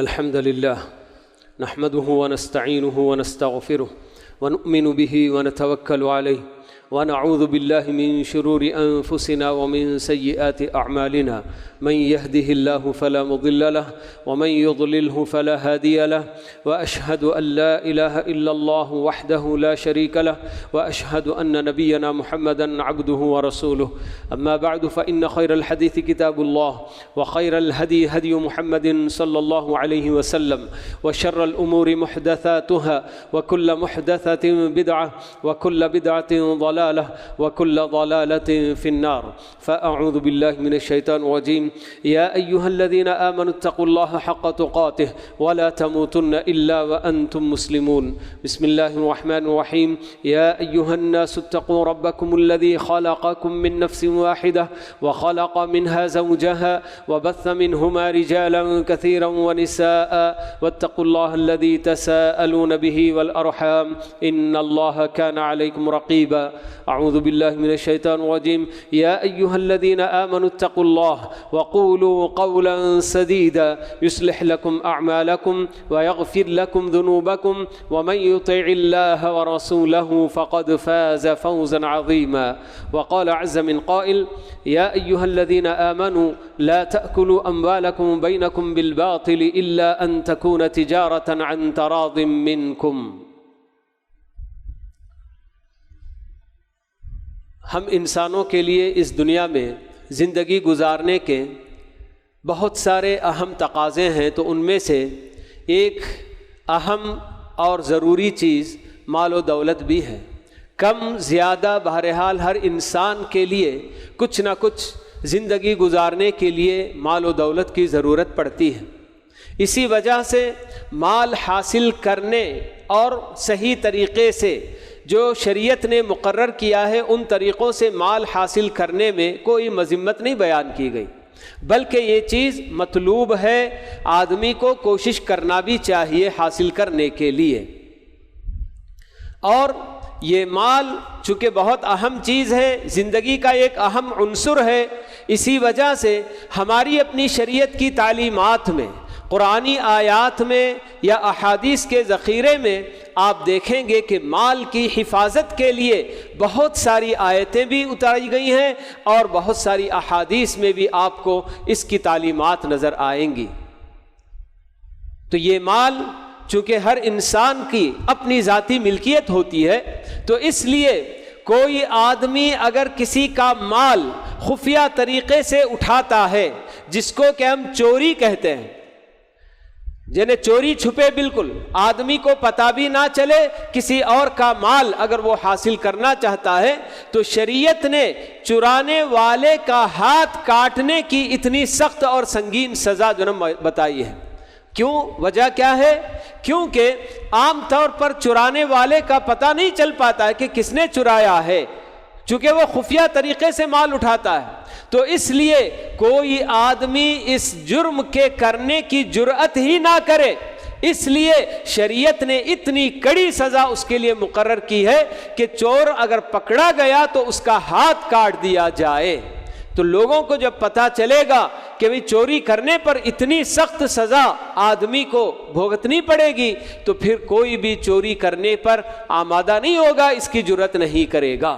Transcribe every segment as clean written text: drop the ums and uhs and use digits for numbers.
إن الحمد لله نحمده ونستعينه ونستغفره ونؤمن به ونتوكل عليه ونعوذ بالله من شرور أنفسنا ومن سيئات أعمالنا من يهده الله فلا مضل له ومن يضلله فلا هادي له وأشهد أن لا إله إلا الله وحده لا شريك له وأشهد أن نبينا محمدا عبده ورسوله أما بعد فإن خير الحديث كتاب الله وخير الهدي هدي محمد صلى الله عليه وسلم وشر الأمور محدثاتها وكل محدثة بدعة وكل بدعة ضلالة وكل ضلالة في النار فأعوذ بالله من الشيطان الرجيم يا أيها الذين آمنوا اتقوا الله حق تقاته ولا تموتن إلا وأنتم مسلمون بسم الله الرحمن الرحيم يا أيها الناس اتقوا ربكم الذي خلقكم من نفس واحدة وخلق منها زوجها وبث منهما رجالا كثيرا ونساء واتقوا الله الذي تساءلون به والأرحام إن الله كان عليكم رقيبا أعوذ بالله من الشيطان الرجيم يا أيها الذين آمنوا اتقوا الله وقولوا قولا سديدا يصلح لكم أعمالكم ويغفر لكم ذنوبكم ومن يطع الله ورسوله فقد فاز فوزا عظيما وقال عز من قائل يا أيها الذين آمنوا لا تأكلوا أموالكم بينكم بالباطل إلا أن تكون تجارة عن تراض منكم. ہم انسانوں کے لیے اس دنیا میں زندگی گزارنے کے بہت سارے اہم تقاضے ہیں، تو ان میں سے ایک اہم اور ضروری چیز مال و دولت بھی ہے۔ کم زیادہ بہرحال ہر انسان کے لیے کچھ نہ کچھ زندگی گزارنے کے لیے مال و دولت کی ضرورت پڑتی ہے۔ اسی وجہ سے مال حاصل کرنے اور صحیح طریقے سے جو شریعت نے مقرر کیا ہے ان طریقوں سے مال حاصل کرنے میں کوئی مذمت نہیں بیان کی گئی، بلکہ یہ چیز مطلوب ہے، آدمی کو کوشش کرنا بھی چاہیے حاصل کرنے کے لیے۔ اور یہ مال چونکہ بہت اہم چیز ہے، زندگی کا ایک اہم عنصر ہے، اسی وجہ سے ہماری اپنی شریعت کی تعلیمات میں، قرآنی آیات میں یا احادیث کے ذخیرے میں آپ دیکھیں گے کہ مال کی حفاظت کے لیے بہت ساری آیتیں بھی اتاری گئی ہیں اور بہت ساری احادیث میں بھی آپ کو اس کی تعلیمات نظر آئیں گی۔ تو یہ مال چونکہ ہر انسان کی اپنی ذاتی ملکیت ہوتی ہے، تو اس لیے کوئی آدمی اگر کسی کا مال خفیہ طریقے سے اٹھاتا ہے، جس کو کہ ہم چوری کہتے ہیں، یعنی چوری چھپے، بالکل آدمی کو پتہ بھی نہ چلے، کسی اور کا مال اگر وہ حاصل کرنا چاہتا ہے، تو شریعت نے چرانے والے کا ہاتھ کاٹنے کی اتنی سخت اور سنگین سزا جنم بتائی ہے۔ کیوں؟ وجہ کیا ہے؟ کیونکہ عام طور پر چرانے والے کا پتہ نہیں چل پاتا ہے کہ کس نے چرایا ہے، چونکہ وہ خفیہ طریقے سے مال اٹھاتا ہے، تو اس لیے کوئی آدمی اس جرم کے کرنے کی جرأت ہی نہ کرے۔ اس لیے شریعت نے اتنی کڑی سزا اس کے لیے مقرر کی ہے کہ چور اگر پکڑا گیا تو اس کا ہاتھ کاٹ دیا جائے۔ تو لوگوں کو جب پتہ چلے گا کہ بھئی چوری کرنے پر اتنی سخت سزا آدمی کو بھگتنی پڑے گی، تو پھر کوئی بھی چوری کرنے پر آمادہ نہیں ہوگا، اس کی جرأت نہیں کرے گا۔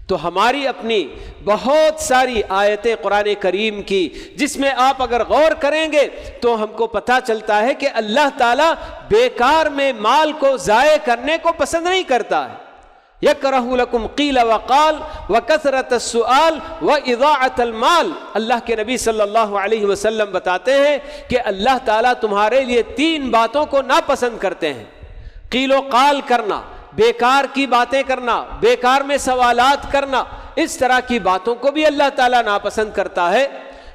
تو ہماری اپنی بہت ساری آیتیں قرآن کریم کی، جس میں آپ اگر غور کریں گے تو ہم کو پتہ چلتا ہے کہ اللہ تعالیٰ بیکار میں مال کو ضائع کرنے کو پسند نہیں کرتا ہے۔ یکرہ لکم قیل وقال وکثرت السؤال واضاعت المال، اللہ کے نبی صلی اللہ علیہ وسلم بتاتے ہیں کہ اللہ تعالیٰ تمہارے لیے 3 باتوں کو ناپسند کرتے ہیں۔ قیل و قال کرنا، بیکار کی باتیں کرنا، بیکار میں سوالات کرنا، اس طرح کی باتوں کو بھی اللہ تعالیٰ ناپسند کرتا ہے،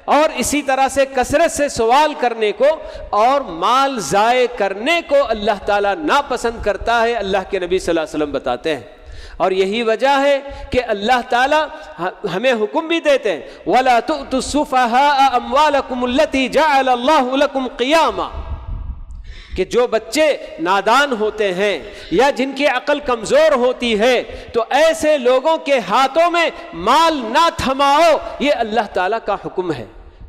اور اسی طرح سے کثرت سے سوال کرنے کو اور مال ضائع کرنے کو اللہ تعالیٰ ناپسند کرتا ہے، اللہ کے نبی صلی اللہ علیہ وسلم بتاتے ہیں۔ اور یہی وجہ ہے کہ اللہ تعالیٰ ہمیں حکم بھی دیتے ہیں وَلَا تُؤْتُوا السُّفَهَاءَ أَمْوَالَكُمُ الَّتِي جَعَلَ اللَّهُ لَكُمْ قِيَامًا، کہ جو بچے نادان ہوتے ہیں یا جن کی عقل کمزور ہوتی ہے تو ایسے لوگوں کے ہاتھوں میں مال نہ تھماؤ، یہ اللہ تعالیٰ کا حکم ہے۔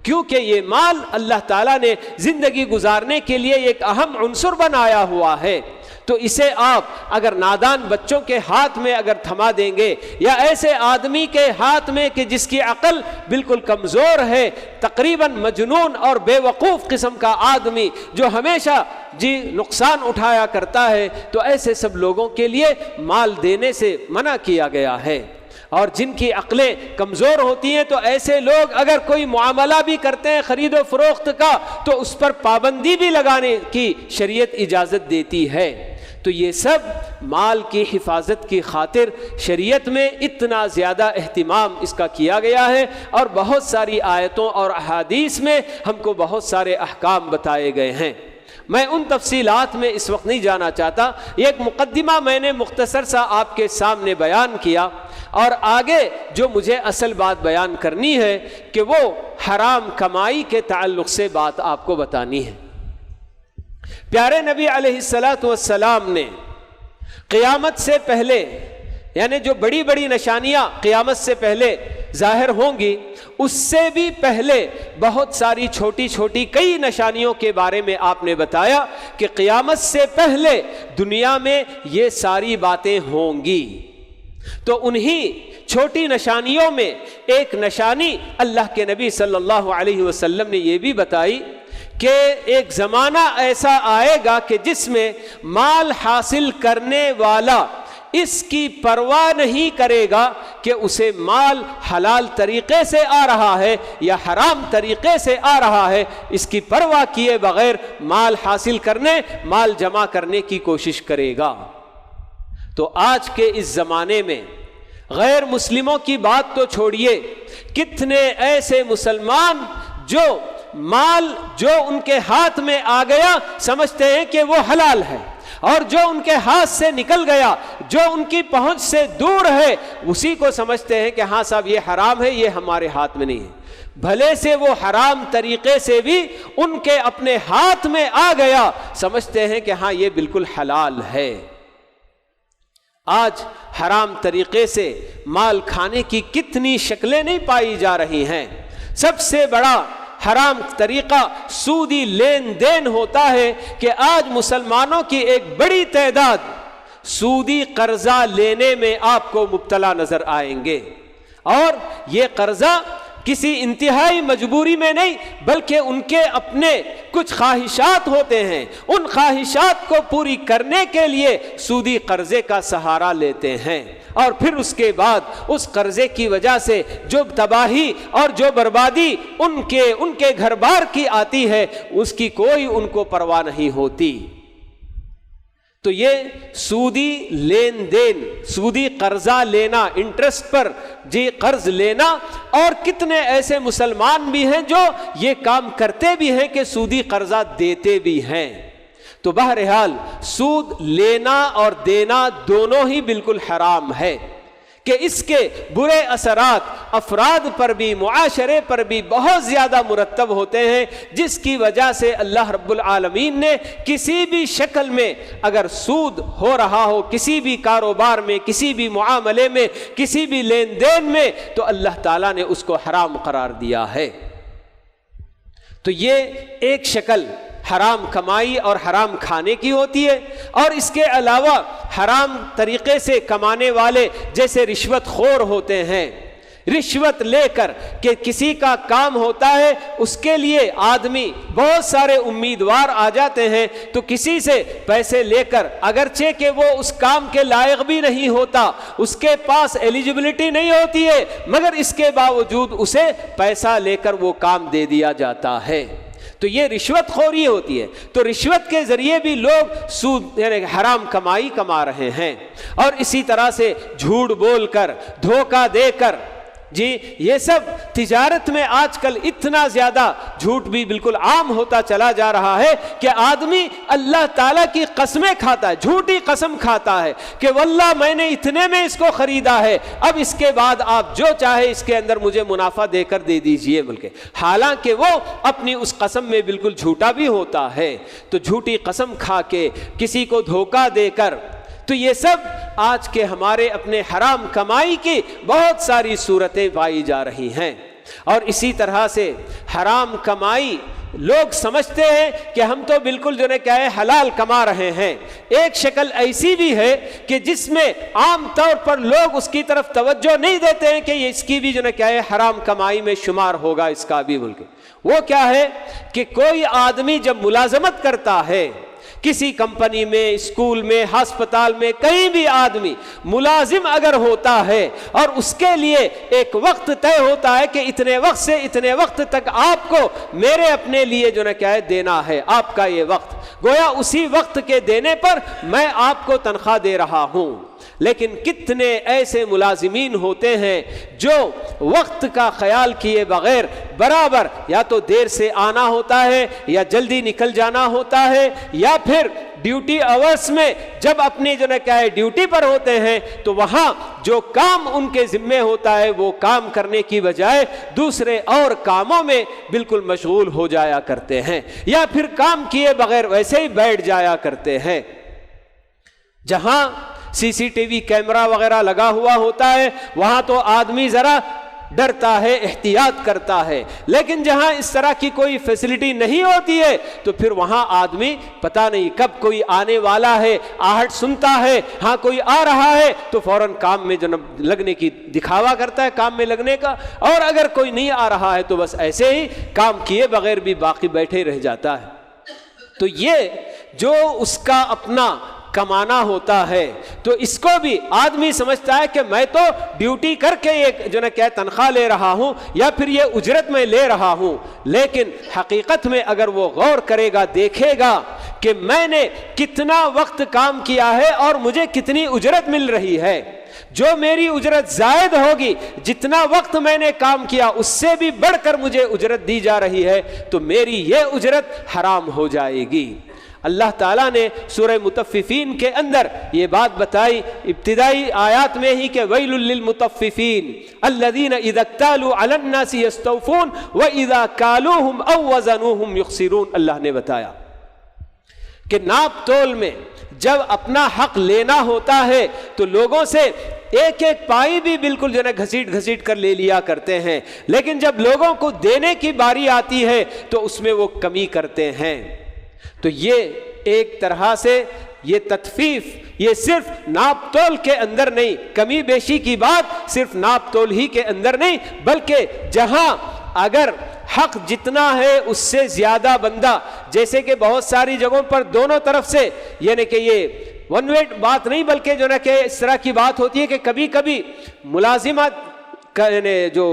کیونکہ یہ مال اللہ تعالیٰ نے زندگی گزارنے کے لیے ایک اہم عنصر بنایا ہوا ہے۔ تو اسے آپ اگر نادان بچوں کے ہاتھ میں اگر تھما دیں گے، یا ایسے آدمی کے ہاتھ میں کہ جس کی عقل بالکل کمزور ہے، تقریباً مجنون اور بے وقوف قسم کا آدمی جو ہمیشہ نقصان اٹھایا کرتا ہے، تو ایسے سب لوگوں کے لیے مال دینے سے منع کیا گیا ہے۔ اور جن کی عقلیں کمزور ہوتی ہیں، تو ایسے لوگ اگر کوئی معاملہ بھی کرتے ہیں خرید و فروخت کا، تو اس پر پابندی بھی لگانے کی شریعت اجازت دیتی ہے۔ تو یہ سب مال کی حفاظت کی خاطر شریعت میں اتنا زیادہ اہتمام اس کا کیا گیا ہے، اور بہت ساری آیتوں اور احادیث میں ہم کو بہت سارے احکام بتائے گئے ہیں۔ میں ان تفصیلات میں اس وقت نہیں جانا چاہتا، ایک مقدمہ میں نے مختصر سا آپ کے سامنے بیان کیا، اور آگے جو مجھے اصل بات بیان کرنی ہے کہ وہ حرام کمائی کے تعلق سے بات آپ کو بتانی ہے۔ پیارے نبی علیہ السلام نے قیامت سے پہلے، یعنی جو بڑی بڑی نشانیاں قیامت سے پہلے ظاہر ہوں گی، اس سے بھی پہلے بہت ساری چھوٹی چھوٹی کئی نشانیوں کے بارے میں آپ نے بتایا کہ قیامت سے پہلے دنیا میں یہ ساری باتیں ہوں گی۔ تو انہی چھوٹی نشانیوں میں ایک نشانی اللہ کے نبی صلی اللہ علیہ وسلم نے یہ بھی بتائی کہ ایک زمانہ ایسا آئے گا کہ جس میں مال حاصل کرنے والا اس کی پرواہ نہیں کرے گا کہ اسے مال حلال طریقے سے آ رہا ہے یا حرام طریقے سے آ رہا ہے، اس کی پرواہ کیے بغیر مال حاصل کرنے، مال جمع کرنے کی کوشش کرے گا۔ تو آج کے اس زمانے میں غیر مسلموں کی بات تو چھوڑیے، کتنے ایسے مسلمان جو مال جو ان کے ہاتھ میں آ گیا سمجھتے ہیں کہ وہ حلال ہے، اور جو ان کے ہاتھ سے نکل گیا، جو ان کی پہنچ سے دور ہے، اسی کو سمجھتے ہیں کہ ہاں صاحب یہ حرام ہے، یہ ہمارے ہاتھ میں نہیں ہے۔ بھلے سے وہ حرام طریقے سے بھی ان کے اپنے ہاتھ میں آ گیا، سمجھتے ہیں کہ ہاں یہ بالکل حلال ہے۔ آج حرام طریقے سے مال کھانے کی کتنی شکلیں نہیں پائی جا رہی ہیں۔ سب سے بڑا حرام طریقہ سودی لین دین ہوتا ہے کہ آج مسلمانوں کی ایک بڑی تعداد سودی قرضہ لینے میں آپ کو مبتلا نظر آئیں گے، اور یہ قرضہ کسی انتہائی مجبوری میں نہیں، بلکہ ان کے اپنے کچھ خواہشات ہوتے ہیں، ان خواہشات کو پوری کرنے کے لیے سودی قرضے کا سہارا لیتے ہیں، اور پھر اس کے بعد اس قرضے کی وجہ سے جو تباہی اور جو بربادی ان کے گھر بار کی آتی ہے، اس کی کوئی ان کو پرواہ نہیں ہوتی۔ تو یہ سودی لین دین، سودی قرضہ لینا، انٹرسٹ پر قرض لینا، اور کتنے ایسے مسلمان بھی ہیں جو یہ کام کرتے بھی ہیں کہ سودی قرضہ دیتے بھی ہیں۔ تو بہرحال سود لینا اور دینا دونوں ہی بالکل حرام ہے، کہ اس کے برے اثرات افراد پر بھی، معاشرے پر بھی بہت زیادہ مرتب ہوتے ہیں، جس کی وجہ سے اللہ رب العالمین نے کسی بھی شکل میں اگر سود ہو رہا ہو، کسی بھی کاروبار میں، کسی بھی معاملے میں، کسی بھی لین دین میں، تو اللہ تعالیٰ نے اس کو حرام قرار دیا ہے۔ تو یہ ایک شکل حرام کمائی اور حرام کھانے کی ہوتی ہے، اور اس کے علاوہ حرام طریقے سے کمانے والے جیسے رشوت خور ہوتے ہیں، رشوت لے کر کہ کسی کا کام ہوتا ہے، اس کے لیے آدمی بہت سارے امیدوار آ جاتے ہیں، تو کسی سے پیسے لے کر اگرچہ کہ وہ اس کام کے لائق بھی نہیں ہوتا، اس کے پاس ایلیجبلٹی نہیں ہوتی ہے، مگر اس کے باوجود اسے پیسہ لے کر وہ کام دے دیا جاتا ہے۔ تو یہ رشوت خوری ہوتی ہے۔ تو رشوت کے ذریعے بھی لوگ سود یعنی حرام کمائی کما رہے ہیں، اور اسی طرح سے جھوٹ بول کر، دھوکہ دے کر، یہ سب تجارت میں آج کل اتنا زیادہ جھوٹ بھی بالکل عام ہوتا چلا جا رہا ہے کہ آدمی اللہ تعالیٰ کی قسمیں کھاتا ہے، جھوٹی قسم کھاتا ہے کہ واللہ میں نے اتنے میں اس کو خریدا ہے، اب اس کے بعد آپ جو چاہے اس کے اندر مجھے منافع دے کر دے دیجئے، بلکہ حالانکہ وہ اپنی اس قسم میں بالکل جھوٹا بھی ہوتا ہے۔ تو جھوٹی قسم کھا کے، کسی کو دھوکہ دے کر، تو یہ سب آج کے ہمارے اپنے حرام کمائی کی بہت ساری صورتیں پائی جا رہی ہیں۔ اور اسی طرح سے حرام کمائی لوگ سمجھتے ہیں کہ ہم تو بالکل جو ہے کیا ہے حلال کما رہے ہیں. ایک شکل ایسی بھی ہے کہ جس میں عام طور پر لوگ اس کی طرف توجہ نہیں دیتے ہیں کہ یہ اس کی بھی جو ہے کیا ہے حرام کمائی میں شمار ہوگا اس کا بھی ملک. وہ کیا ہے کہ کوئی آدمی جب ملازمت کرتا ہے کسی کمپنی میں، اسکول میں، ہسپتال میں، کہیں بھی آدمی ملازم اگر ہوتا ہے اور اس کے لیے ایک وقت طے ہوتا ہے کہ اتنے وقت سے اتنے وقت تک آپ کو میرے اپنے لیے جو ہے کیا ہے دینا ہے آپ کا یہ وقت، گویا اسی وقت کے دینے پر میں آپ کو تنخواہ دے رہا ہوں. لیکن کتنے ایسے ملازمین ہوتے ہیں جو وقت کا خیال کیے بغیر برابر یا تو دیر سے آنا ہوتا ہے یا جلدی نکل جانا ہوتا ہے، یا پھر ڈیوٹی آورز میں جب اپنی جو ہے کیا ہے ڈیوٹی پر ہوتے ہیں تو وہاں جو کام ان کے ذمے ہوتا ہے وہ کام کرنے کی بجائے دوسرے اور کاموں میں بالکل مشغول ہو جایا کرتے ہیں، یا پھر کام کیے بغیر ویسے ہی بیٹھ جایا کرتے ہیں. جہاں سی سی ٹی وی کیمرہ وغیرہ لگا ہوا ہوتا ہے وہاں تو آدمی ذرا ڈرتا ہے، احتیاط کرتا ہے، لیکن جہاں اس طرح کی کوئی فیسلٹی نہیں ہوتی ہے تو پھر وہاں آدمی پتہ نہیں کب کوئی آنے والا ہے، آہٹ سنتا ہے، ہاں کوئی آ رہا ہے تو فوراً کام میں جناب لگنے کی دکھاوا کرتا ہے، کام میں لگنے کا، اور اگر کوئی نہیں آ رہا ہے تو بس ایسے ہی کام کیے بغیر بھی باقی بیٹھے رہ جاتا ہے. تو یہ جو اس کا اپنا کمانا ہوتا ہے تو اس کو بھی آدمی سمجھتا ہے کہ میں تو ڈیوٹی کر کے ایک جو ہے کیا تنخواہ لے رہا ہوں یا پھر یہ اجرت میں لے رہا ہوں، لیکن حقیقت میں اگر وہ غور کرے گا دیکھے گا کہ میں نے کتنا وقت کام کیا ہے اور مجھے کتنی اجرت مل رہی ہے. جو میری اجرت زائد ہوگی، جتنا وقت میں نے کام کیا اس سے بھی بڑھ کر مجھے اجرت دی جا رہی ہے تو میری یہ اجرت حرام ہو جائے گی. اللہ تعالیٰ نے سورہ مطففین کے اندر یہ بات بتائی ابتدائی آیات میں ہی کہ ویل للمطففین الذین اذا اکتالوا علی الناس یستوفون واذا کالوہم او وزنوہم یخسرون. اللہ نے بتایا کہ ناپ تول میں جب اپنا حق لینا ہوتا ہے تو لوگوں سے ایک ایک پائی بھی بالکل جو ہے گھسیٹ گھسیٹ کر لے لیا کرتے ہیں، لیکن جب لوگوں کو دینے کی باری آتی ہے تو اس میں وہ کمی کرتے ہیں. تو یہ ایک طرح سے یہ تطفیف یہ صرف ناپ تول کے اندر نہیں، کمی بیشی کی بات صرف ناپ تول ہی کے اندر نہیں، بلکہ جہاں اگر حق جتنا ہے اس سے زیادہ بندہ، جیسے کہ بہت ساری جگہوں پر دونوں طرف سے یعنی کہ یہ ون وے بات نہیں بلکہ جو ہے کہ اس طرح کی بات ہوتی ہے کہ کبھی کبھی ملازمت جو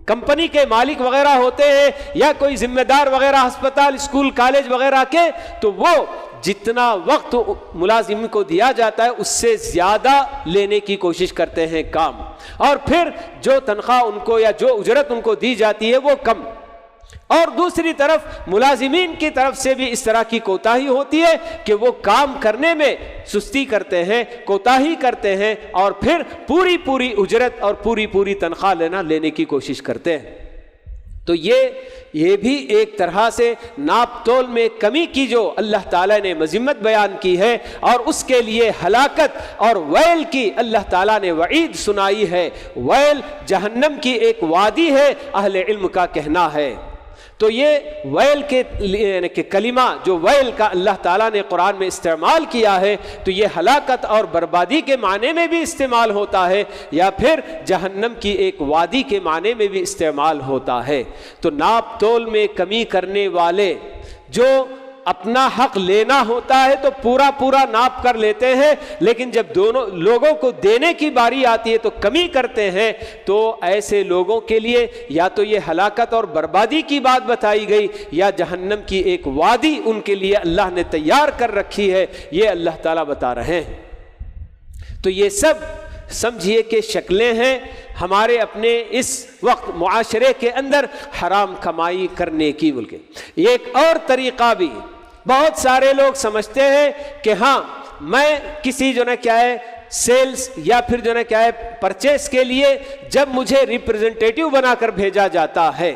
کمپنی کے مالک وغیرہ ہوتے ہیں یا کوئی ذمہ دار وغیرہ ہسپتال اسکول کالج وغیرہ کے، تو وہ جتنا وقت ملازم کو دیا جاتا ہے اس سے زیادہ لینے کی کوشش کرتے ہیں کام، اور پھر جو تنخواہ ان کو یا جو اجرت ان کو دی جاتی ہے وہ کم. اور دوسری طرف ملازمین کی طرف سے بھی اس طرح کی کوتاہی ہوتی ہے کہ وہ کام کرنے میں سستی کرتے ہیں، کوتاہی کرتے ہیں، اور پھر پوری اجرت اور پوری تنخواہ لینے کی کوشش کرتے ہیں. تو یہ بھی ایک طرح سے ناپ تول میں کمی کی جو اللہ تعالیٰ نے مذمت بیان کی ہے، اور اس کے لیے ہلاکت اور ویل کی اللہ تعالیٰ نے وعید سنائی ہے. ویل جہنم کی ایک وادی ہے، اہل علم کا کہنا ہے. تو یہ ویل کے کلمہ جو ویل کا اللہ تعالیٰ نے قرآن میں استعمال کیا ہے تو یہ ہلاکت اور بربادی کے معنی میں بھی استعمال ہوتا ہے یا پھر جہنم کی ایک وادی کے معنی میں بھی استعمال ہوتا ہے. تو ناپ تول میں کمی کرنے والے جو اپنا حق لینا ہوتا ہے تو پورا ناپ کر لیتے ہیں، لیکن جب دونوں لوگوں کو دینے کی باری آتی ہے تو کمی کرتے ہیں، تو ایسے لوگوں کے لیے یا تو یہ ہلاکت اور بربادی کی بات بتائی گئی یا جہنم کی ایک وادی ان کے لیے اللہ نے تیار کر رکھی ہے، یہ اللہ تعالیٰ بتا رہے ہیں. تو یہ سب سمجھیے کہ شکلیں ہیں ہمارے اپنے اس وقت معاشرے کے اندر حرام کمائی کرنے کی. بلکہ ایک اور طریقہ بھی بہت سارے لوگ سمجھتے ہیں کہ ہاں میں کسی جو ہے کیا ہے سیلز یا پھر جو ہے کیا ہے پرچیز کے لیے جب مجھے ریپریزنٹیٹیو بنا کر بھیجا جاتا ہے،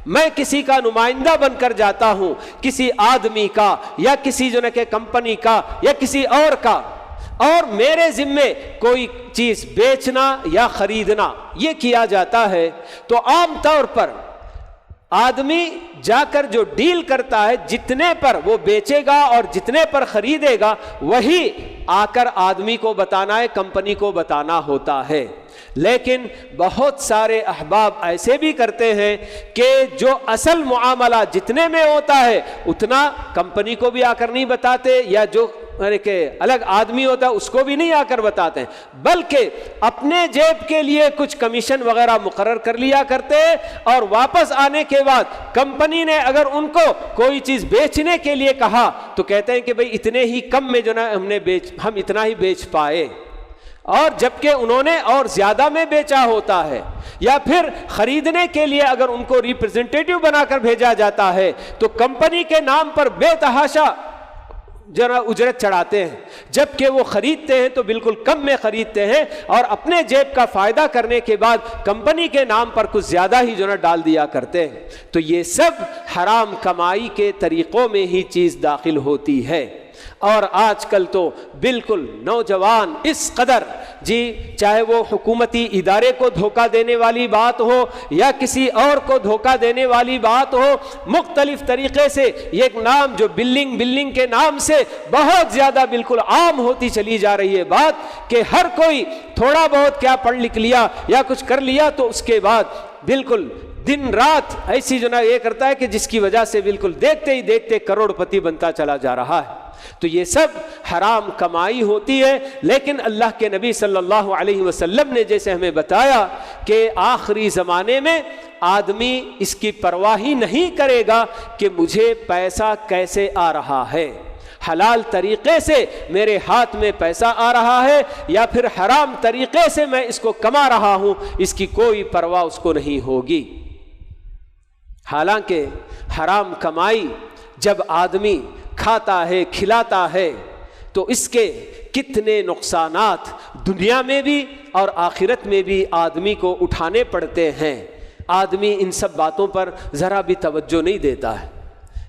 میں کسی کا نمائندہ بن کر جاتا ہوں، کسی آدمی کا یا کسی جو ہے کہ کمپنی کا یا کسی اور کا، اور میرے ذمے کوئی چیز بیچنا یا خریدنا یہ کیا جاتا ہے، تو عام طور پر آدمی جا کر جو ڈیل کرتا ہے جتنے پر وہ بیچے گا اور جتنے پر خریدے گا وہی آ کر آدمی کو بتانا ہے، کمپنی کو بتانا ہوتا ہے۔ لیکن بہت سارے احباب ایسے بھی کرتے ہیں کہ جو اصل معاملہ جتنے میں ہوتا ہے اتنا کمپنی کو بھی آ کر نہیں بتاتے، یا جو کہ الگ آدمی ہوتا ہے اس کو بھی نہیں آ کر بتاتے ہیں، بلکہ اپنے جیب کے لیے کچھ کمیشن وغیرہ مقرر کر لیا کرتے ہیں، اور واپس آنے کے بعد کمپنی نے اگر ان کو کوئی چیز بیچنے کے لیے کہا تو کہتے ہیں کہ بھئی اتنے ہی کم میں جو نا ہم اتنا ہی بیچ پائے، اور جبکہ انہوں نے اور زیادہ میں بیچا ہوتا ہے۔ یا پھر خریدنے کے لیے اگر ان کو ریپرزنٹیٹیو بنا کر بھیجا جاتا ہے تو کمپنی کے نام پر بے تحاشا اجرت چڑھاتے ہیں، جبکہ وہ خریدتے ہیں تو بالکل کم میں خریدتے ہیں، اور اپنے جیب کا فائدہ کرنے کے بعد کمپنی کے نام پر کچھ زیادہ ہی ڈال دیا کرتے ہیں۔ تو یہ سب حرام کمائی کے طریقوں میں ہی چیز داخل ہوتی ہے۔ اور آج کل تو بالکل نوجوان اس قدر چاہے وہ حکومتی ادارے کو دھوکہ دینے والی بات ہو یا کسی اور کو دھوکہ دینے والی بات ہو، مختلف طریقے سے یہ نام جو بلنگ کے نام سے بہت زیادہ بالکل عام ہوتی چلی جا رہی ہے بات، کہ ہر کوئی تھوڑا بہت کیا پڑھ لکھ لیا یا کچھ کر لیا تو اس کے بعد بالکل دن رات ایسی یہ کرتا ہے کہ جس کی وجہ سے بالکل دیکھتے ہی دیکھتے کروڑ پتی بنتا چلا جا رہا ہے۔ تو یہ سب حرام کمائی ہوتی ہے۔ لیکن اللہ کے نبی صلی اللہ علیہ وسلم نے جیسے ہمیں بتایا کہ آخری زمانے میں آدمی اس کی پرواہ ہی نہیں کرے گا کہ مجھے پیسہ کیسے آ رہا ہے، حلال طریقے سے میرے ہاتھ میں پیسہ آ رہا ہے یا پھر حرام طریقے سے میں اس کو کما رہا ہوں، اس کی کوئی پرواہ اس کو نہیں ہوگی۔ حالانکہ حرام کمائی جب آدمی کھاتا ہے کھلاتا ہے تو اس کے کتنے نقصانات دنیا میں بھی اور آخرت میں بھی آدمی کو اٹھانے پڑتے ہیں۔ آدمی ان سب باتوں پر ذرا بھی توجہ نہیں دیتا ہے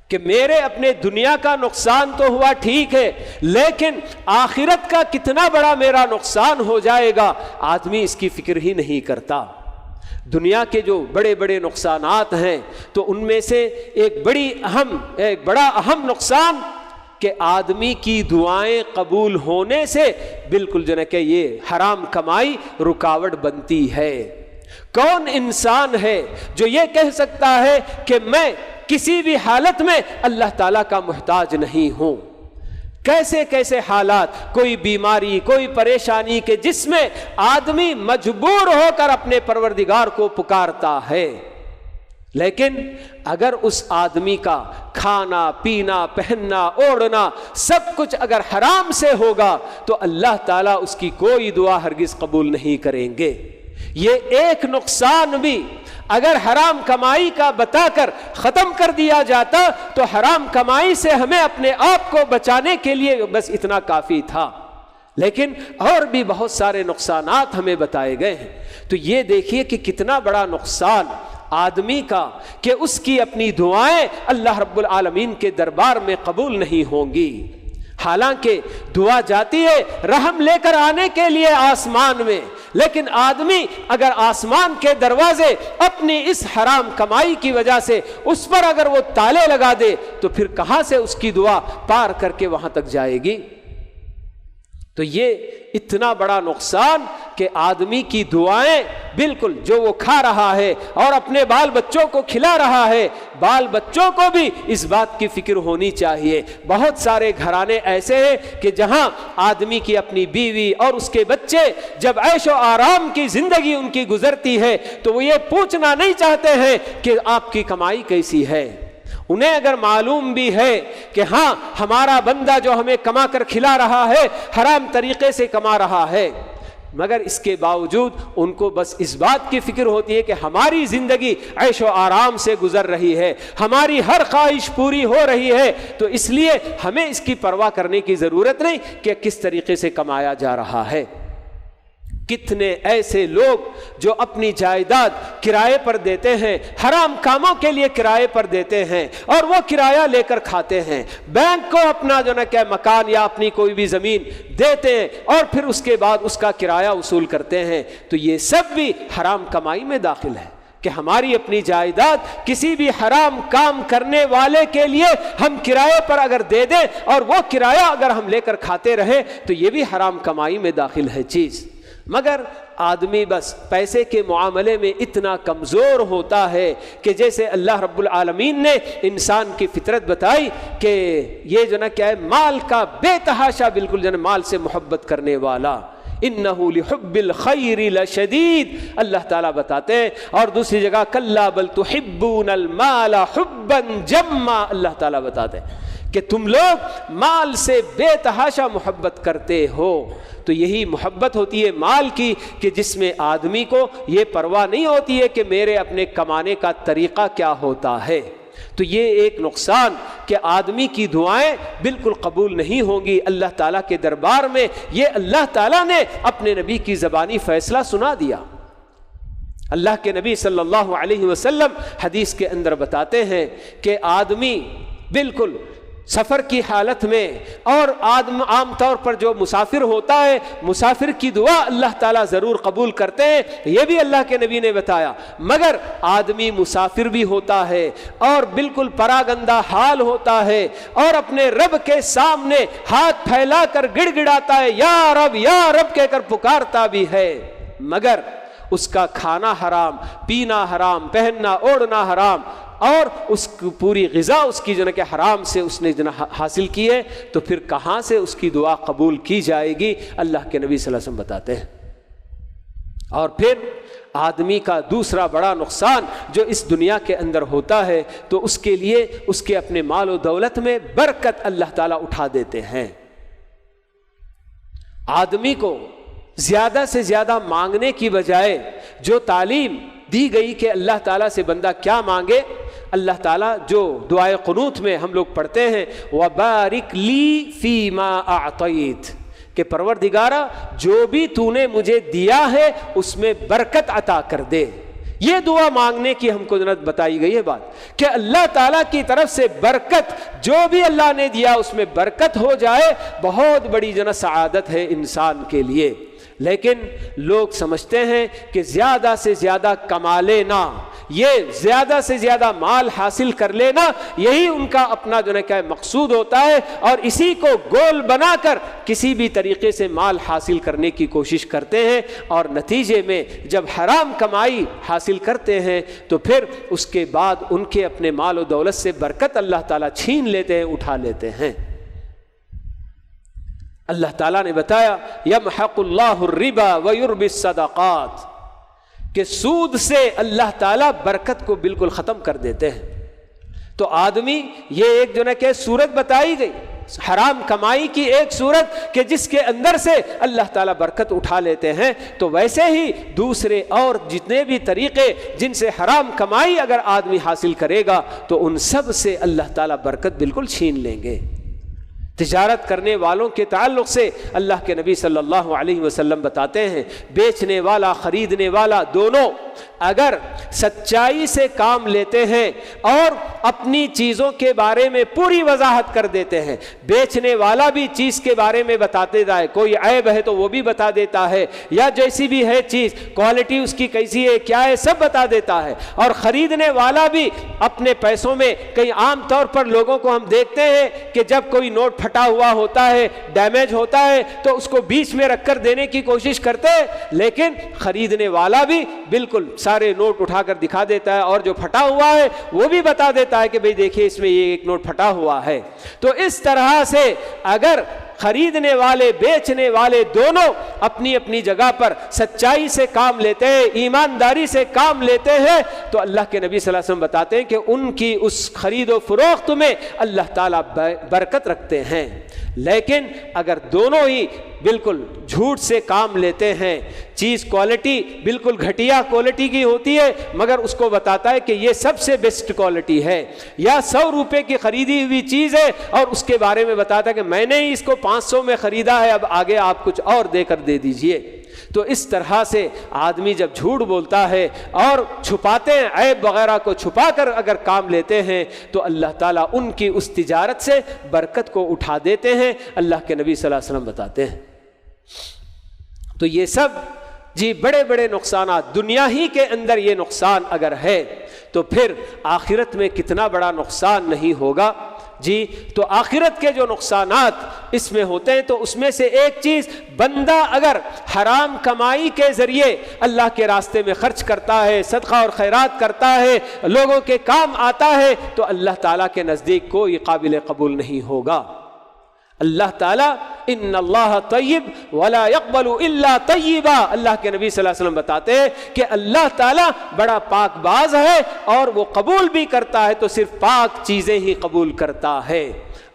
کہ میرے اپنے دنیا کا نقصان تو ہوا ٹھیک ہے، لیکن آخرت کا کتنا بڑا میرا نقصان ہو جائے گا، آدمی اس کی فکر ہی نہیں کرتا۔ دنیا کے جو بڑے بڑے نقصانات ہیں تو ان میں سے ایک بڑا اہم نقصان کہ آدمی کی دعائیں قبول ہونے سے بالکل کہ یہ حرام کمائی رکاوٹ بنتی ہے۔ کون انسان ہے جو یہ کہہ سکتا ہے کہ میں کسی بھی حالت میں اللہ تعالیٰ کا محتاج نہیں ہوں؟ کیسے کیسے حالات، کوئی بیماری، کوئی پریشانی کہ جس میں آدمی مجبور ہو کر اپنے پروردگار کو پکارتا ہے، لیکن اگر اس آدمی کا کھانا پینا پہننا اوڑھنا سب کچھ اگر حرام سے ہوگا تو اللہ تعالیٰ اس کی کوئی دعا ہرگز قبول نہیں کریں گے۔ یہ ایک نقصان بھی اگر حرام کمائی کا بتا کر ختم کر دیا جاتا تو حرام کمائی سے ہمیں اپنے آپ کو بچانے کے لیے بس اتنا کافی تھا، لیکن اور بھی بہت سارے نقصانات ہمیں بتائے گئے ہیں۔ تو یہ دیکھیے کہ کتنا بڑا نقصان آدمی کا کہ اس کی اپنی دعائیں اللہ رب العالمین کے دربار میں قبول نہیں ہوں گی۔ حالانکہ دعا جاتی ہے رحم لے کر آنے کے لیے آسمان میں، لیکن آدمی اگر آسمان کے دروازے اپنی اس حرام کمائی کی وجہ سے اس پر اگر وہ تالے لگا دے تو پھر کہاں سے اس کی دعا پار کر کے وہاں تک جائے گی؟ تو یہ اتنا بڑا نقصان کہ آدمی کی دعائیں بالکل جو وہ کھا رہا ہے اور اپنے بال بچوں کو کھلا رہا ہے، بال بچوں کو بھی اس بات کی فکر ہونی چاہیے۔ بہت سارے گھرانے ایسے ہیں کہ جہاں آدمی کی اپنی بیوی اور اس کے بچے جب عیش و آرام کی زندگی ان کی گزرتی ہے تو وہ یہ پوچھنا نہیں چاہتے ہیں کہ آپ کی کمائی کیسی ہے۔ انہیں اگر معلوم بھی ہے کہ ہاں ہمارا بندہ جو ہمیں کما کر کھلا رہا ہے حرام طریقے سے کما رہا ہے، مگر اس کے باوجود ان کو بس اس بات کی فکر ہوتی ہے کہ ہماری زندگی عیش و آرام سے گزر رہی ہے، ہماری ہر خواہش پوری ہو رہی ہے، تو اس لیے ہمیں اس کی پرواہ کرنے کی ضرورت نہیں کہ کس طریقے سے کمایا جا رہا ہے۔ کتنے ایسے لوگ جو اپنی جائیداد کرائے پر دیتے ہیں، حرام کاموں کے لیے کرائے پر دیتے ہیں اور وہ کرایہ لے کر کھاتے ہیں، بینک کو اپنا جو نا کیا مکان یا اپنی کوئی بھی زمین دیتے ہیں اور پھر اس کے بعد اس کا کرایہ وصول کرتے ہیں، تو یہ سب بھی حرام کمائی میں داخل ہے کہ ہماری اپنی جائیداد کسی بھی حرام کام کرنے والے کے لیے ہم کرائے پر اگر دے دیں اور وہ کرایہ اگر ہم لے کر کھاتے رہیں تو یہ بھی حرام کمائی میں داخل ہے چیز۔ مگر آدمی بس پیسے کے معاملے میں اتنا کمزور ہوتا ہے کہ جیسے اللہ رب العالمین نے انسان کی فطرت بتائی کہ یہ جو نا کیا ہے، مال کا بے تحاشا بالکل جو نا مال سے محبت کرنے والا، انہو لحب الخیر لشدید، اللہ تعالیٰ بتاتے ہیں۔ اور دوسری جگہ کلا بل تحبون المال حبا جما، اللہ تعالیٰ بتاتے ہیں کہ تم لوگ مال سے بے تحاشا محبت کرتے ہو۔ تو یہی محبت ہوتی ہے مال کی کہ جس میں آدمی کو یہ پرواہ نہیں ہوتی ہے کہ میرے اپنے کمانے کا طریقہ کیا ہوتا ہے۔ تو یہ ایک نقصان کہ آدمی کی دعائیں بالکل قبول نہیں ہوں گی اللہ تعالیٰ کے دربار میں، یہ اللہ تعالیٰ نے اپنے نبی کی زبانی فیصلہ سنا دیا۔ اللہ کے نبی صلی اللہ علیہ وسلم حدیث کے اندر بتاتے ہیں کہ آدمی بالکل سفر کی حالت میں اور عام طور پر جو مسافر ہوتا ہے، مسافر کی دعا اللہ تعالیٰ ضرور قبول کرتے ہیں، یہ بھی اللہ کے نبی نے بتایا، مگر آدمی مسافر بھی ہوتا ہے اور بالکل پراگندہ حال ہوتا ہے اور اپنے رب کے سامنے ہاتھ پھیلا کر گڑ گڑاتا ہے، یا رب کہہ کر پکارتا بھی ہے، مگر اس کا کھانا حرام، پینا حرام، پہننا اوڑھنا حرام اور اس کی پوری غذا اس کی جو ہے کہ حرام سے اس نے حاصل کی ہے، تو پھر کہاں سے اس کی دعا قبول کی جائے گی؟ اللہ کے نبی صلی اللہ علیہ وسلم بتاتے ہیں۔ اور پھر آدمی کا دوسرا بڑا نقصان جو اس دنیا کے اندر ہوتا ہے تو اس کے لیے اس کے اپنے مال و دولت میں برکت اللہ تعالیٰ اٹھا دیتے ہیں۔ آدمی کو زیادہ سے زیادہ مانگنے کی بجائے جو تعلیم دی گئی کہ اللہ تعالیٰ سے بندہ کیا مانگے، اللہ تعالیٰ جو دعائے قنوت میں ہم لوگ پڑھتے ہیں وَبَارِكْ لِي فِي مَا أَعْطَيْتَ، کہ پروردگارہ جو بھی تو نے مجھے دیا ہے اس میں برکت عطا کر دے۔ یہ دعا مانگنے کی ہم کو جنت بتائی گئی ہے بات کہ اللہ تعالیٰ کی طرف سے برکت جو بھی اللہ نے دیا اس میں برکت ہو جائے، بہت بڑی جنت سعادت ہے انسان کے لیے۔ لیکن لوگ سمجھتے ہیں کہ زیادہ سے زیادہ کما لینا، یہ زیادہ سے زیادہ مال حاصل کر لینا، یہی ان کا اپنا جو ہے کہ مقصود ہوتا ہے اور اسی کو گول بنا کر کسی بھی طریقے سے مال حاصل کرنے کی کوشش کرتے ہیں، اور نتیجے میں جب حرام کمائی حاصل کرتے ہیں تو پھر اس کے بعد ان کے اپنے مال و دولت سے برکت اللہ تعالیٰ چھین لیتے ہیں، اٹھا لیتے ہیں۔ اللہ تعالیٰ نے بتایا یمحق اللہ الربا ویربی الصدقات، کہ سود سے اللہ تعالیٰ برکت کو بالکل ختم کر دیتے ہیں۔ تو آدمی یہ ایک جو ہے کہ صورت بتائی گئی حرام کمائی کی، ایک صورت کہ جس کے اندر سے اللہ تعالیٰ برکت اٹھا لیتے ہیں، تو ویسے ہی دوسرے اور جتنے بھی طریقے جن سے حرام کمائی اگر آدمی حاصل کرے گا تو ان سب سے اللہ تعالیٰ برکت بالکل چھین لیں گے۔ تجارت کرنے والوں کے تعلق سے اللہ کے نبی صلی اللہ علیہ وسلم بتاتے ہیں بیچنے والا خریدنے والا دونوں اگر سچائی سے کام لیتے ہیں اور اپنی چیزوں کے بارے میں پوری وضاحت کر دیتے ہیں، بیچنے والا بھی چیز کے بارے میں بتاتے جائے، کوئی عیب ہے تو وہ بھی بتا دیتا ہے، یا جیسی بھی ہے چیز کوالٹی اس کی کیسی ہے کیا ہے سب بتا دیتا ہے، اور خریدنے والا بھی اپنے پیسوں میں کئی عام طور پر لوگوں کو ہم دیکھتے ہیں کہ جب کوئی نوٹ پھٹا ہوا ہوتا ہے، ڈیمیج ہوتا ہے تو اس کو بیچ میں رکھ کر دینے کی کوشش کرتے ہیں، لیکن خریدنے والا بھی بالکل سارے نوٹ اٹھا کر دکھا دیتا ہے، اور جو پھٹا ہوا ہے وہ بھی بتا دیتا ہے کہ بھئی دیکھیے اس میں یہ ایک نوٹ پھٹا ہوا ہے۔ تو اس طرح سے اگر خریدنے والے بیچنے والے دونوں اپنی اپنی جگہ پر سچائی سے کام لیتے ہیں، ایمانداری سے کام لیتے ہیں، تو اللہ کے نبی صلی اللہ علیہ وسلم بتاتے ہیں کہ ان کی اس خرید و فروخت میں اللہ تعالیٰ برکت رکھتے ہیں۔ لیکن اگر دونوں ہی بالکل جھوٹ سے کام لیتے ہیں، چیز کوالٹی بالکل گھٹیا کوالٹی کی ہوتی ہے مگر اس کو بتاتا ہے کہ یہ سب سے بیسٹ کوالٹی ہے، یا 100 روپے کی خریدی ہوئی چیز ہے اور اس کے بارے میں بتاتا ہے کہ میں نے ہی اس کو 500 میں خریدا ہے، اب آگے آپ کچھ اور دے کر دے دیجئے، تو اس طرح سے آدمی جب جھوٹ بولتا ہے اور چھپاتے ہیں، عیب وغیرہ کو چھپا کر اگر کام لیتے ہیں تو اللہ تعالیٰ ان کی اس تجارت سے برکت کو اٹھا دیتے ہیں، اللہ کے نبی صلی اللہ علیہ وسلم بتاتے ہیں۔ تو یہ سب جی بڑے بڑے نقصانات، دنیا ہی کے اندر یہ نقصان اگر ہے تو پھر آخرت میں کتنا بڑا نقصان نہیں ہوگا جی۔ تو آخرت کے جو نقصانات اس میں ہوتے ہیں تو اس میں سے ایک چیز، بندہ اگر حرام کمائی کے ذریعے اللہ کے راستے میں خرچ کرتا ہے، صدقہ اور خیرات کرتا ہے، لوگوں کے کام آتا ہے، تو اللہ تعالیٰ کے نزدیک کوئی قابل قبول نہیں ہوگا۔ اللہ تعالیٰ ان اللہ طیب ولا يقبل الا طیبا، اللہ کے نبی صلی اللہ علیہ وسلم بتاتے ہیں کہ اللہ تعالیٰ بڑا پاک باز ہے اور وہ قبول بھی کرتا ہے تو صرف پاک چیزیں ہی قبول کرتا ہے۔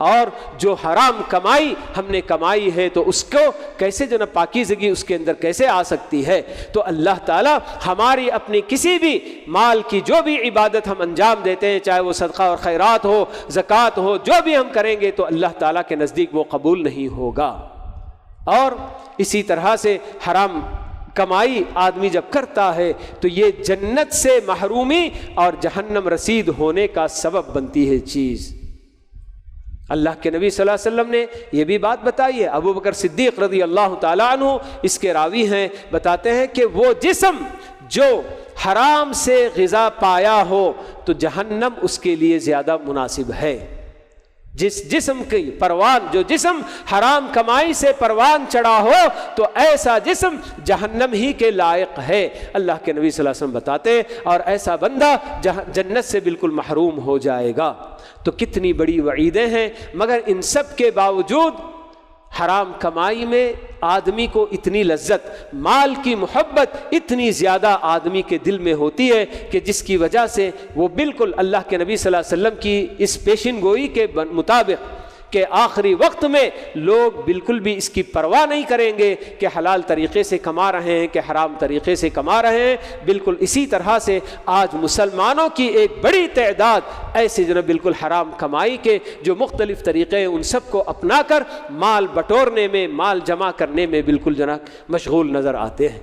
اور جو حرام کمائی ہم نے کمائی ہے تو اس کو کیسے جو نا پاکیزگی اس کے اندر کیسے آ سکتی ہے؟ تو اللہ تعالیٰ ہماری اپنی کسی بھی مال کی جو بھی عبادت ہم انجام دیتے ہیں، چاہے وہ صدقہ اور خیرات ہو، زکوٰۃ ہو، جو بھی ہم کریں گے تو اللہ تعالیٰ کے نزدیک وہ قبول نہیں ہوگا۔ اور اسی طرح سے حرام کمائی آدمی جب کرتا ہے تو یہ جنت سے محرومی اور جہنم رسید ہونے کا سبب بنتی ہے چیز۔ اللہ کے نبی صلی اللہ علیہ وسلم نے یہ بھی بات بتائی ہے، ابو بکر صدیق رضی اللہ تعالیٰ عنہ اس کے راوی ہیں، بتاتے ہیں کہ وہ جسم جو حرام سے غذا پایا ہو تو جہنم اس کے لیے زیادہ مناسب ہے۔ جس جسم کی پروان، جو جسم حرام کمائی سے پروان چڑھا ہو تو ایسا جسم جہنم ہی کے لائق ہے، اللہ کے نبی صلی اللہ علیہ وسلم بتاتے، اور ایسا بندہ جنت سے بالکل محروم ہو جائے گا۔ تو کتنی بڑی وعیدیں ہیں، مگر ان سب کے باوجود حرام کمائی میں آدمی کو اتنی لذت، مال کی محبت اتنی زیادہ آدمی کے دل میں ہوتی ہے کہ جس کی وجہ سے وہ بالکل اللہ کے نبی صلی اللہ علیہ وسلم کی اس پیشن گوئی کے مطابق کہ آخری وقت میں لوگ بالکل بھی اس کی پرواہ نہیں کریں گے کہ حلال طریقے سے کما رہے ہیں کہ حرام طریقے سے کما رہے ہیں۔ بالکل اسی طرح سے آج مسلمانوں کی ایک بڑی تعداد ایسے جناب بالکل حرام کمائی کے جو مختلف طریقے ہیں ان سب کو اپنا کر مال بٹورنے میں، مال جمع کرنے میں بالکل جناب مشغول نظر آتے ہیں۔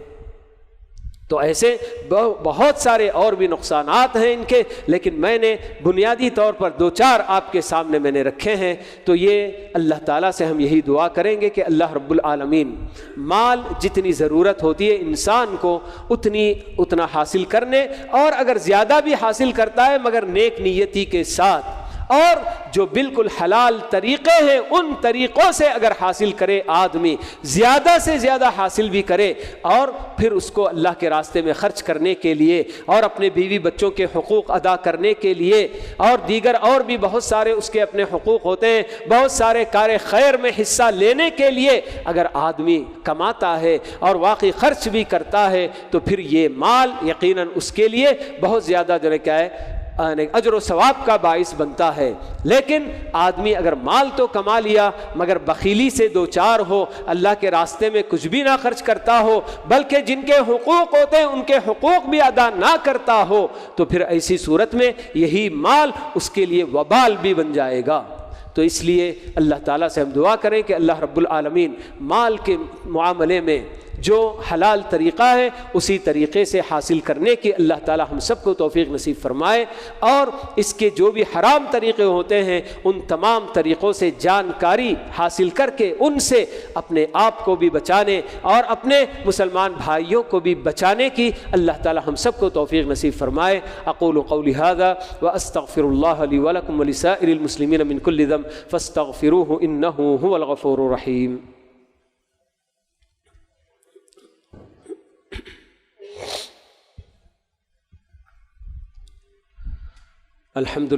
تو ایسے بہت سارے اور بھی نقصانات ہیں ان کے، لیکن میں نے بنیادی طور پر دو چار آپ کے سامنے میں نے رکھے ہیں۔ تو یہ اللہ تعالیٰ سے ہم یہی دعا کریں گے کہ اللہ رب العالمین مال جتنی ضرورت ہوتی ہے انسان کو اتنا حاصل کرنے، اور اگر زیادہ بھی حاصل کرتا ہے مگر نیک نیتی کے ساتھ، اور جو بالکل حلال طریقے ہیں ان طریقوں سے اگر حاصل کرے آدمی، زیادہ سے زیادہ حاصل بھی کرے، اور پھر اس کو اللہ کے راستے میں خرچ کرنے کے لیے اور اپنے بیوی بچوں کے حقوق ادا کرنے کے لیے اور دیگر اور بھی بہت سارے اس کے اپنے حقوق ہوتے ہیں، بہت سارے کار خیر میں حصہ لینے کے لیے اگر آدمی کماتا ہے اور واقعی خرچ بھی کرتا ہے تو پھر یہ مال یقیناً اس کے لیے بہت زیادہ جو ہے کیا ہے اجر و ثواب کا باعث بنتا ہے۔ لیکن آدمی اگر مال تو کما لیا مگر بخیلی سے دو چار ہو، اللہ کے راستے میں کچھ بھی نہ خرچ کرتا ہو، بلکہ جن کے حقوق ہوتے ہیں ان کے حقوق بھی ادا نہ کرتا ہو، تو پھر ایسی صورت میں یہی مال اس کے لیے وبال بھی بن جائے گا۔ تو اس لیے اللہ تعالیٰ سے ہم دعا کریں کہ اللہ رب العالمین مال کے معاملے میں جو حلال طریقہ ہے اسی طریقے سے حاصل کرنے کی اللہ تعالیٰ ہم سب کو توفیق نصیب فرمائے، اور اس کے جو بھی حرام طریقے ہوتے ہیں ان تمام طریقوں سے جانکاری حاصل کر کے ان سے اپنے آپ کو بھی بچانے اور اپنے مسلمان بھائیوں کو بھی بچانے کی اللہ تعالیٰ ہم سب کو توفیق نصیب فرمائے۔ اقول قولی ھذا واستغفر اللہ لی ولکم ولسائر المسلمین من کل ذنب فاستغفروہ انہ ھو الغفور الرحیم۔ الحمد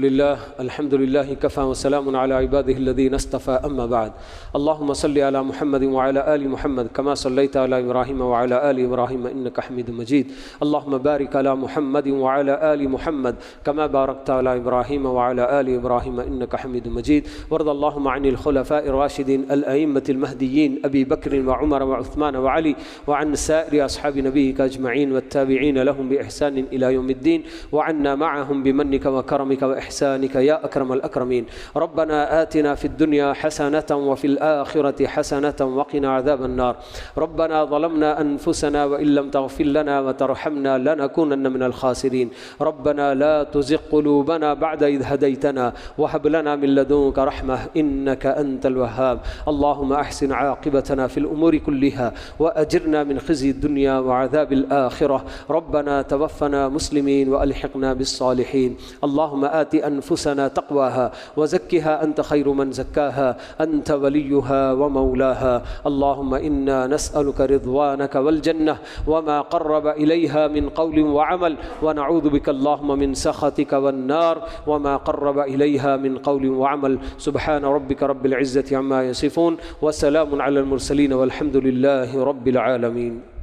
لله كفى وسلام على عباده الذين اصطفى أما بعد اللهم صل على محمد وعلى آل محمد كما صليت على إبراهيم وعلى آل إبراهيم إنك حميد مجيد اللهم بارك على محمد وعلى آل محمد كما باركت على إبراهيم وعلى آل إبراهيم إنك حميد مجيد وارض اللهم عن الخلفاء الراشدين الأئمة المهديين أبي بكر وعمر وعثمان وعلي وعن سائر أصحاب نبيك أجمعين والتابعين لهم بإحسان إلى يوم الدين وعنا معهم بمنك وكرمك كرمك وإحسانك يا أكرم الأكرمين. ربنا آتنا في الدنيا حسنة وفي الآخرة حسنة وقنا عذاب النار. ربنا ظلمنا أنفسنا وإن لم تغفر لنا وترحمنا لنكونن من الخاسرين. ربنا لا تزغ قلوبنا بعد إذ هديتنا وهب لنا من لدنك رحمة إنك أنت الوهاب. اللهم أحسن عاقبتنا في الأمور كلها وأجرنا من خزي الدنيا وعذاب الآخرة. ربنا توفنا مسلمين وألحقنا بالصالحين. اللهم آت أنفسنا تقواها وزكها أنت خير من زكاها أنت وليها ومولاها. اللهم إنا نسألك رضوانك والجنة وما قرب إليها من قول وعمل، ونعوذ بك اللهم من سخطك والنار وما قرب إليها من قول وعمل. سبحان ربك رب العزة عما يصفون وسلام على المرسلين والحمد لله رب العالمين.